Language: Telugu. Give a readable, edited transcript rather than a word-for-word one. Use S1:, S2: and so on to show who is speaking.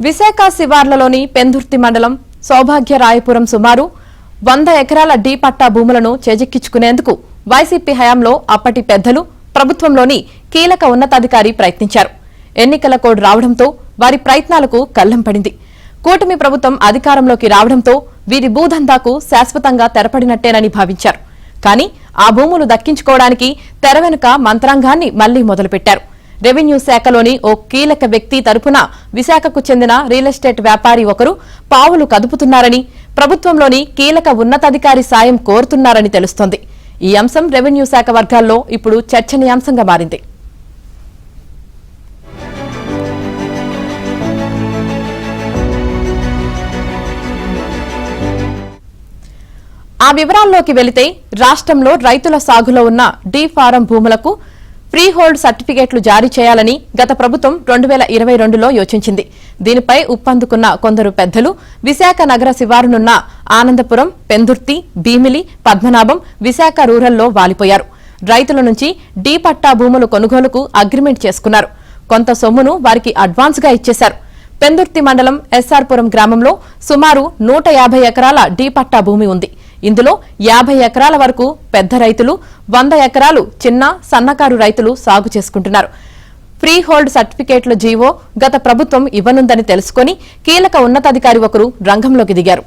S1: విశాఖ శివార్లలోని పెందుర్తి మండలం సౌభాగ్యరాయపురం సుమారు 100 ఎకరాల డి పట్టా భూములను చేజిక్కించుకునేందుకు వైసీపీ హయాంలో అప్పటి పెద్దలు ప్రభుత్వంలోని కీలక ఉన్నతాధికారి ప్రయత్నించారు. ఎన్నికల కోడ్ రావడంతో వారి ప్రయత్నాలకు కళ్లెం పడింది. కూటమి ప్రభుత్వం అధికారంలోకి రావడంతో వీరి భూదందాకు శాశ్వతంగా తెరపడినట్టేనని భావించారు. కానీ ఆ భూములు దక్కించుకోవడానికి తెర వెనుక మంత్రాంగాన్ని మళ్లీ మొదలుపెట్టారు. రెవెన్యూ శాఖలోని ఓ కీలక వ్యక్తి తరపున విశాఖకు చెందిన రియల్ ఎస్టేట్ వ్యాపారి ఒకరు పావులు కదుపుతున్నారని, ప్రభుత్వంలోని కీలక ఉన్నతాధికారి సాయం కోరుతున్నారని తెలుస్తోంది. ఈ అంశం రెవెన్యూ శాఖ వర్గాల్లో ఇప్పుడు చర్చనీయాంశంగా మారింది. ఆ వివరాల్లోకి వెళితే రాష్ట్రంలో రైతుల సాగులో ఉన్న డి ఫారం భూములకు ఫ్రీ హోల్డ్ సర్టిఫికేట్లు జారీ చేయాలని గత ప్రభుత్వం 2022లో యోచించింది. దీనిపై ఉప్పందుకున్న కొందరు పెద్దలు విశాఖ నగర శివారునున్న ఆనందపురం, పెందుర్తి, భీమిలి, పద్మనాభం, విశాఖ రూరల్లో వాలిపోయారు. రైతుల నుంచి డి పట్టా భూములు కొనుగోలుకు అగ్రిమెంట్ చేసుకున్నారు. కొంత సొమ్మును వారికి అడ్వాన్స్ గా ఇచ్చేశారు. పెందుర్తి మండలం ఎస్ఆర్పురం గ్రామంలో సుమారు 150 ఎకరాల డి పట్టా భూమి ఉంది. ఇందులో 50 ఎకరాల వరకు పెద్ద రైతులు, 100 ఎకరాలు చిన్న సన్నకారు రైతులు సాగు చేసుకుంటున్నారు. ఫ్రీ హోల్డ్ సర్టిఫికేట్ల జీవో గత ప్రభుత్వం ఇవ్వనుందని తెలుసుకుని కీలక ఉన్నతాధికారి ఒకరు రంగంలోకి దిగారు.